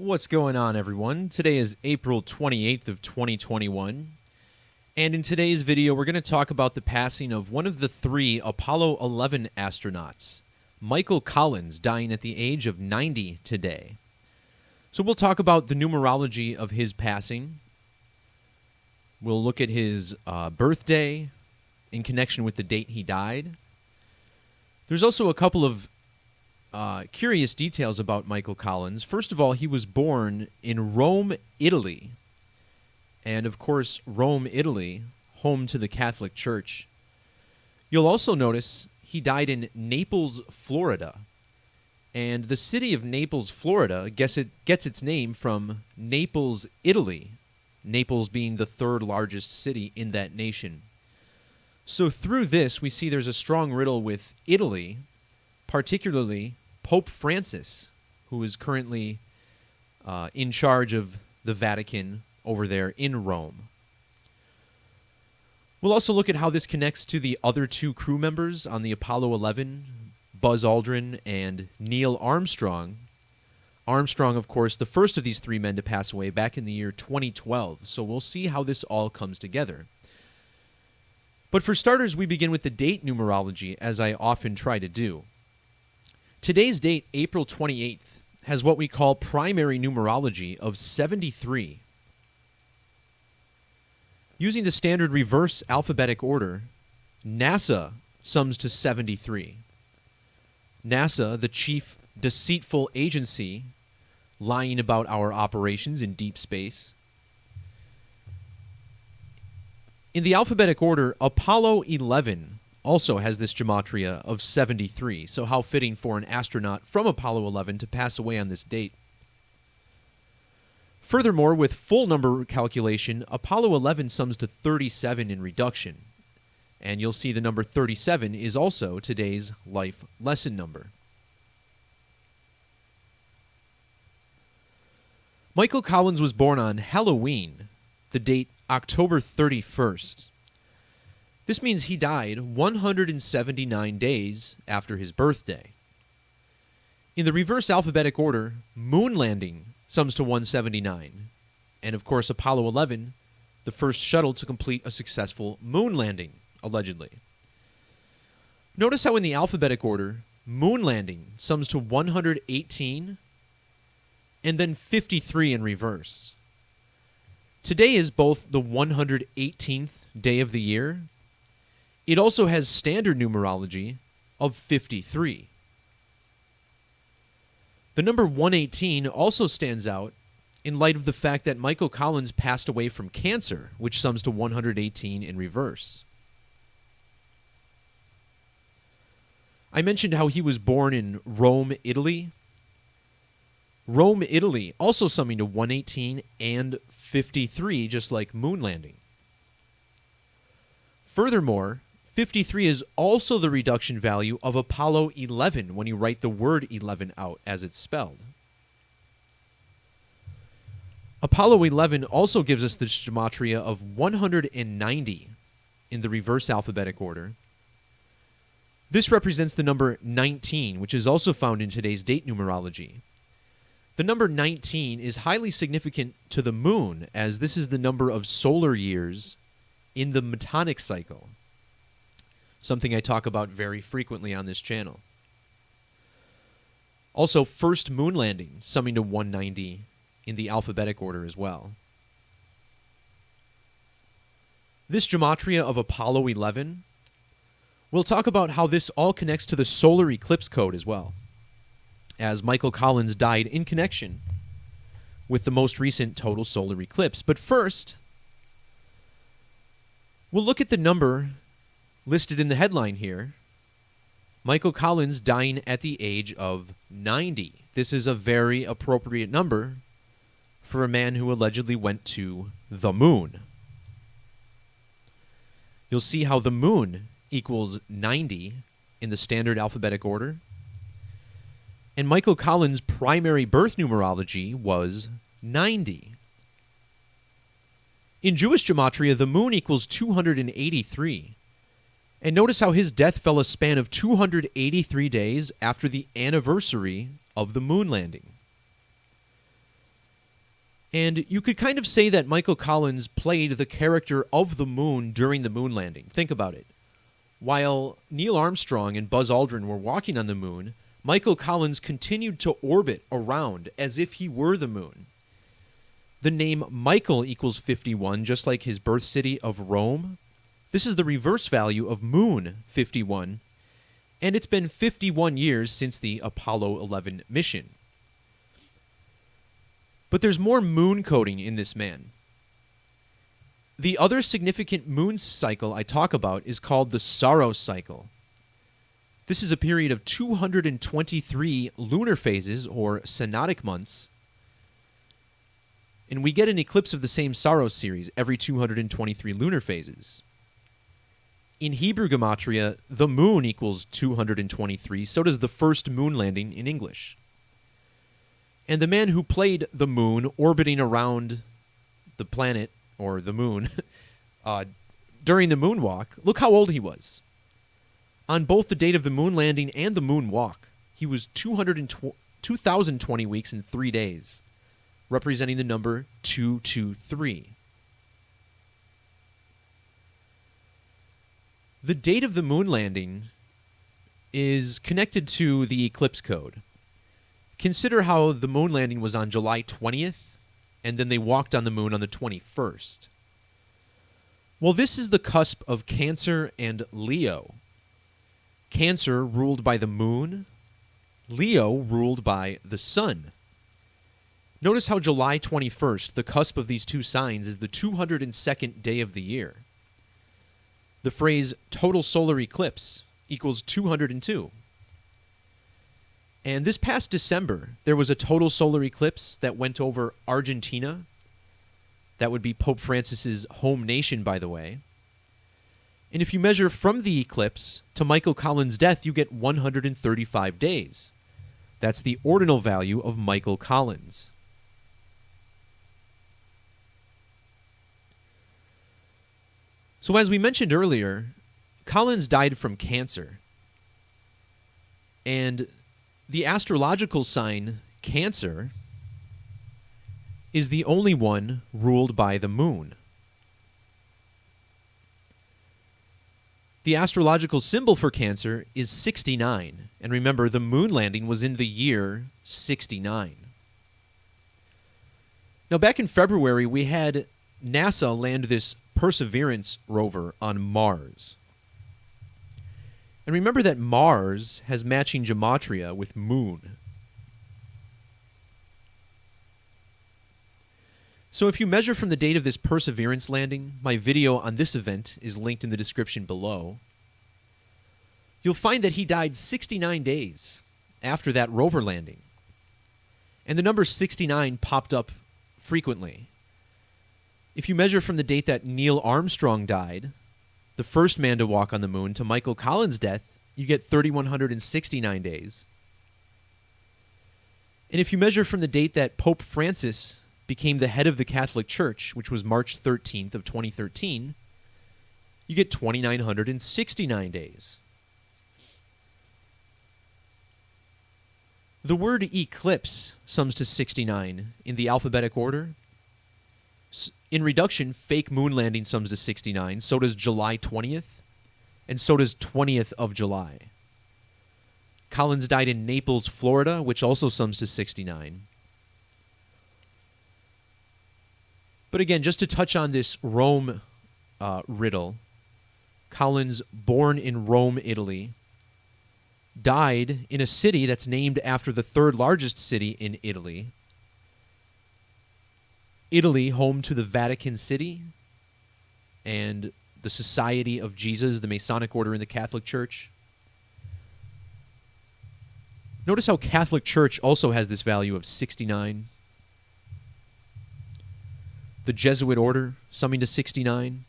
What's going on, everyone? Today is April 28th of 2021, and in today's video we're going to talk about the passing of one of the three Apollo 11 astronauts, Michael Collins, dying at the age of 90 today. So we'll talk about the numerology of his passing. We'll look at his birthday in connection with the date he died. There's also a couple of curious details about Michael Collins. First of all, he was born in Rome, Italy. And of course, Rome, Italy, home to the Catholic Church. You'll also notice he died in Naples, Florida. And the city of Naples, Florida, gets its name from Naples, Italy. Naples being the third largest city in that nation. So through this, we see there's a strong riddle with Italy, particularly Pope Francis, who is currently in charge of the Vatican over there in Rome. We'll also look at how this connects to the other two crew members on the Apollo 11, Buzz Aldrin and Neil Armstrong. Armstrong, of course, the first of these three men to pass away back in the year 2012, so we'll see how this all comes together. But for starters, we begin with the date numerology, as I often try to do. Today's date, April 28th, has what we call primary numerology of 73. Using the standard reverse alphabetic order, NASA sums to 73. NASA, the chief deceitful agency lying about our operations in deep space. In the alphabetic order, Apollo 11 also has this gematria of 73, so how fitting for an astronaut from Apollo 11 to pass away on this date. Furthermore, with full number calculation, Apollo 11 sums to 37 in reduction, and you'll see the number 37 is also today's life lesson number. Michael Collins was born on Halloween, the date October 31st. This means he died 179 days after his birthday. In the reverse alphabetic order, moon landing sums to 179. And of course, Apollo 11, the first shuttle to complete a successful moon landing, allegedly. Notice how in the alphabetic order, moon landing sums to 118 and then 53 in reverse. Today is both the 118th day of the year. It also has standard numerology of 53. The number 118 also stands out in light of the fact that Michael Collins passed away from cancer, which sums to 118 in reverse. I mentioned how he was born in Rome, Italy. Rome, Italy, also summing to 118 and 53, just like moon landing. Furthermore, 53 is also the reduction value of Apollo 11 when you write the word 11 out as it's spelled. Apollo 11 also gives us the gematria of 190 in the reverse alphabetic order. This represents the number 19, which is also found in today's date numerology. The number 19 is highly significant to the moon, as this is the number of solar years in the masonic cycle, something I talk about very frequently on this channel. Also, first moon landing, summing to 190 in the alphabetic order as well. This gematria of Apollo 11, we'll talk about how this all connects to the solar eclipse code as well, as Michael Collins died in connection with the most recent total solar eclipse. But first, we'll look at the number listed in the headline here. Michael Collins dying at the age of 90. This is a very appropriate number for a man who allegedly went to the moon. You'll see how the moon equals 90 in the standard alphabetic order. And Michael Collins' primary birth numerology was 90. In Jewish gematria, the moon equals 283. And notice how his death fell a span of 283 days after the anniversary of the moon landing. And you could kind of say that Michael Collins played the character of the moon during the moon landing. Think about it. While Neil Armstrong and Buzz Aldrin were walking on the moon, Michael Collins continued to orbit around as if he were the moon. The name Michael equals 51, just like his birth city of Rome. This is the reverse value of moon 51, and it's been 51 years since the Apollo 11 mission. But there's more moon coding in this man. The other significant moon cycle I talk about is called the Saros cycle. This is a period of 223 lunar phases, or synodic months, and we get an eclipse of the same Saros series every 223 lunar phases. In Hebrew Gematria, the moon equals 223, so does the first moon landing in English. And the man who played the moon orbiting around the planet, or the moon, during the moonwalk, look how old he was. On both the date of the moon landing and the moonwalk, he was 2,020 weeks and 3 days, representing the number 223. The date of the moon landing is connected to the eclipse code. Consider how the moon landing was on July 20th, and then they walked on the moon on the 21st. Well, this is the cusp of Cancer and Leo. Cancer ruled by the moon, Leo ruled by the sun. Notice how July 21st, the cusp of these two signs, is the 202nd day of the year. The phrase total solar eclipse equals 202. And this past December, there was a total solar eclipse that went over Argentina. That would be Pope Francis's home nation, by the way. And if you measure from the eclipse to Michael Collins' death, you get 135 days. That's the ordinal value of Michael Collins. So as we mentioned earlier, Collins died from cancer. And the astrological sign, Cancer, is the only one ruled by the moon. The astrological symbol for Cancer is 69. And remember, the moon landing was in the year 69. Now, back in February, we had NASA land this Perseverance rover on Mars. And remember that Mars has matching gematria with moon. So if you measure from the date of this Perseverance landing, my video on this event is linked in the description below, you'll find that he died 69 days after that rover landing. And the number 69 popped up frequently. If you measure from the date that Neil Armstrong died, the first man to walk on the moon, to Michael Collins' death, you get 3,169 days. And if you measure from the date that Pope Francis became the head of the Catholic Church, which was March 13th of 2013, you get 2,969 days. The word eclipse sums to 69 in the alphabetic order. In reduction, fake moon landing sums to 69. So does July 20th, and so does 20th of July. Collins died in Naples, Florida, which also sums to 69. But again, just to touch on this Rome riddle, Collins, born in Rome, Italy, died in a city that's named after the third largest city in Italy. Italy, home to the Vatican City and the Society of Jesus, the Masonic order in the Catholic Church. Notice how Catholic Church also has this value of 69. The Jesuit order, summing to 69.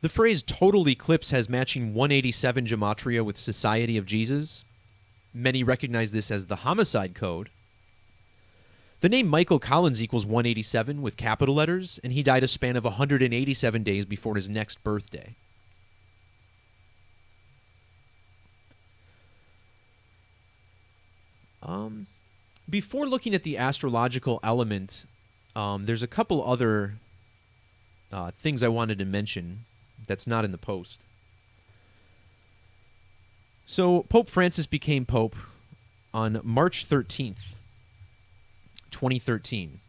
The phrase total eclipse has matching 187 gematria with Society of Jesus. Many recognize this as the homicide code. The name Michael Collins equals 187 with capital letters, and he died a span of 187 days before his next birthday. Before looking at the astrological element, there's a couple other things I wanted to mention that's not in the post. So Pope Francis became Pope on March 13th, 2013.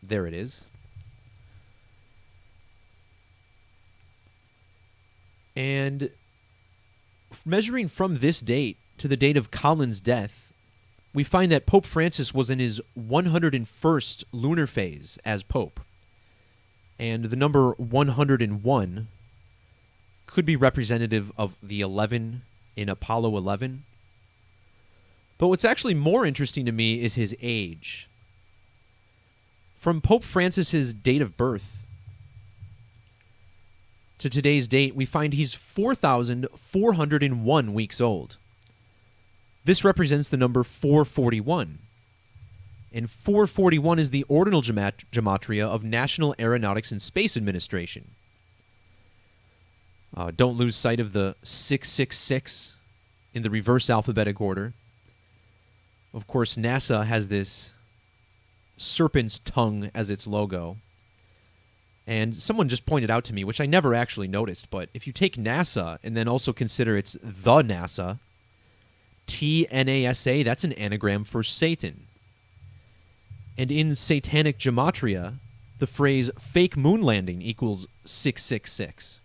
There it is. And measuring from this date to the date of Colin's death, we find that Pope Francis was in his 101st lunar phase as Pope. And the number 101 could be representative of the 11 in Apollo 11. But what's actually more interesting to me is his age. From Pope Francis's date of birth to today's date, we find he's 4,401 weeks old. This represents the number 441. And 441 is the ordinal gematria of National Aeronautics and Space Administration. Don't lose sight of the 666 in the reverse alphabetic order. Of course, NASA has this serpent's tongue as its logo. And someone just pointed out to me, which I never actually noticed, but if you take NASA and then also consider it's the NASA, TNASA, that's an anagram for Satan. And in satanic gematria, the phrase fake moon landing equals 666.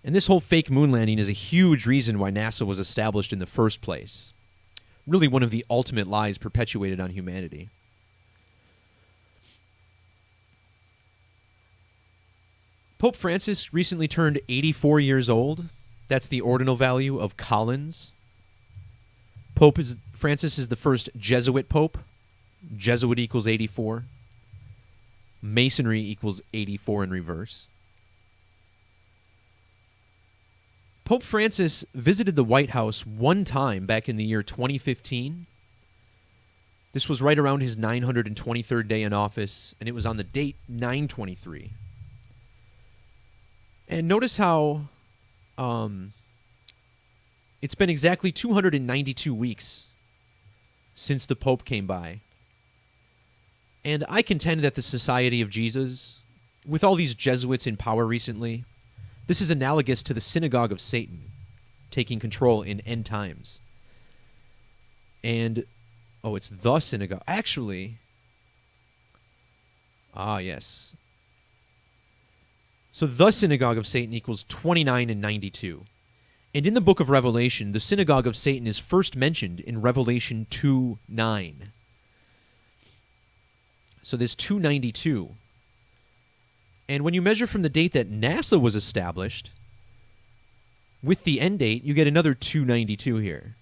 And this whole fake moon landing is a huge reason why NASA was established in the first place. Really one of the ultimate lies perpetuated on humanity. Pope Francis recently turned 84 years old. That's the ordinal value of Collins. Francis is the first Jesuit pope. Jesuit equals 84. Masonry equals 84 in reverse. Pope Francis visited the White House one time back in the year 2015. This was right around his 923rd day in office, and it was on the date 9/23. And notice how it's been exactly 292 weeks since the Pope came by. And I contend that the Society of Jesus, with all these Jesuits in power recently, this is analogous to the synagogue of Satan taking control in end times. And, it's the synagogue. Actually, yes. So the synagogue of Satan equals 29 and 92. And in the book of Revelation, the synagogue of Satan is first mentioned in Revelation 2:9. So this 292. And when you measure from the date that NASA was established, with the end date, you get another 292 here.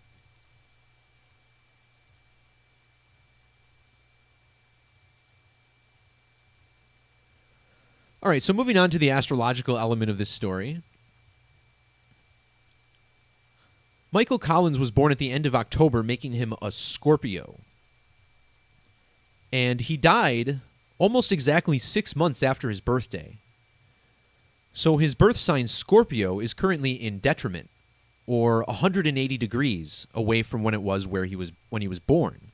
All right, so moving on to the astrological element of this story. Michael Collins was born at the end of October, making him a Scorpio. And he died almost exactly 6 months after his birthday. So his birth sign, Scorpio, is currently in detriment, or 180 degrees away from when it was when he was born.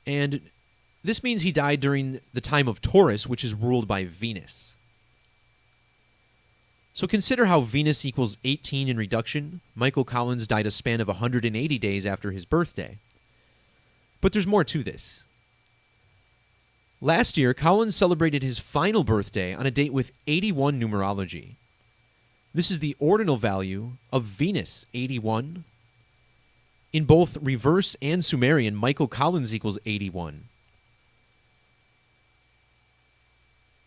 And this means he died during the time of Taurus, which is ruled by Venus. So consider how Venus equals 18 in reduction. Michael Collins died a span of 180 days after his birthday. But there's more to this. Last year, Collins celebrated his final birthday on a date with 81 numerology. This is the ordinal value of Venus, 81. In both reverse and Sumerian, Michael Collins equals 81.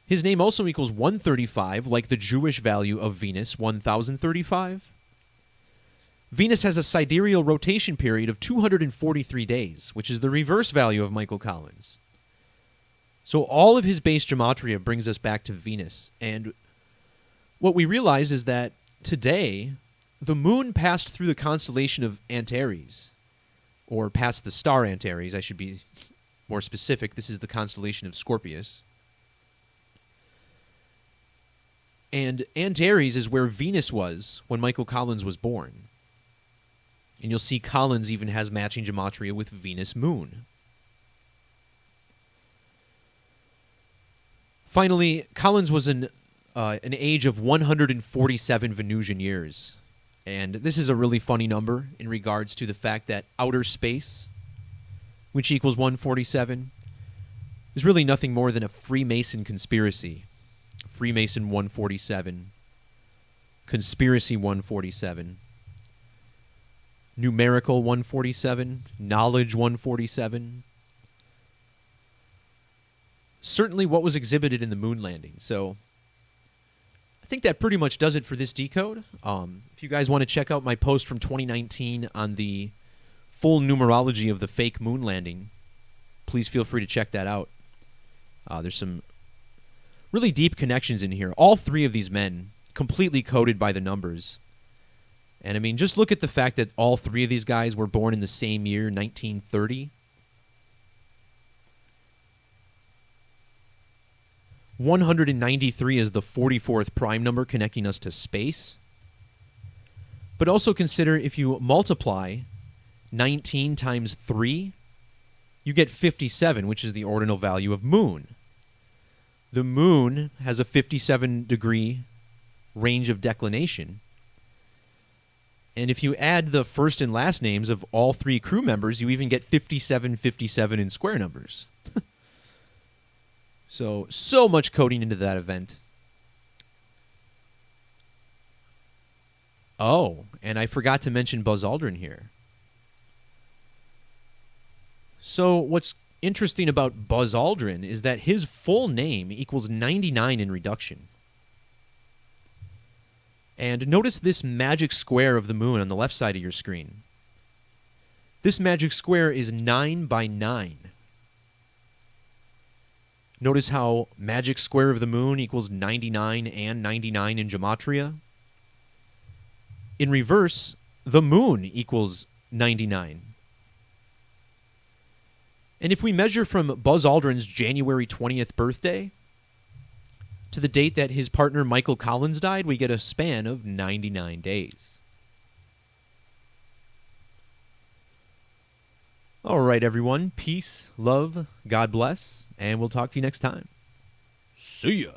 His name also equals 135, like the Jewish value of Venus, 1035. Venus has a sidereal rotation period of 243 days, which is the reverse value of Michael Collins. So all of his base gematria brings us back to Venus. And what we realize is that today, the moon passed through the constellation of Antares, or past the star Antares, I should be more specific. This is the constellation of Scorpius. And Antares is where Venus was when Michael Collins was born. And you'll see Collins even has matching gematria with Venus Moon. Finally, Collins was an age of 147 Venusian years. And this is a really funny number in regards to the fact that outer space, which equals 147, is really nothing more than a Freemason conspiracy. Freemason 147, conspiracy 147, numerical 147, knowledge 147. Certainly what was exhibited in the moon landing. So I think that pretty much does it for this decode. If you guys want to check out my post from 2019 on the full numerology of the fake moon landing, please feel free to check that out. There's some really deep connections in here. All three of these men completely coded by the numbers. And I mean, just look at the fact that all three of these guys were born in the same year, 1930. 193 is the 44th prime number connecting us to space. But also consider if you multiply 19 times 3, you get 57, which is the ordinal value of moon. The moon has a 57-degree range of declination. And if you add the first and last names of all three crew members, you even get 57, 57 in square numbers. So much coding into that event. Oh, and I forgot to mention Buzz Aldrin here. So what's interesting about Buzz Aldrin is that his full name equals 99 in reduction. And notice this magic square of the moon on the left side of your screen. This magic square is 9 by 9. Notice how magic square of the moon equals 99 and 99 in gematria. In reverse, the moon equals 99. And if we measure from Buzz Aldrin's January 20th birthday to the date that his partner Michael Collins died, we get a span of 99 days. All right, everyone. Peace, love, God bless, and we'll talk to you next time. See ya.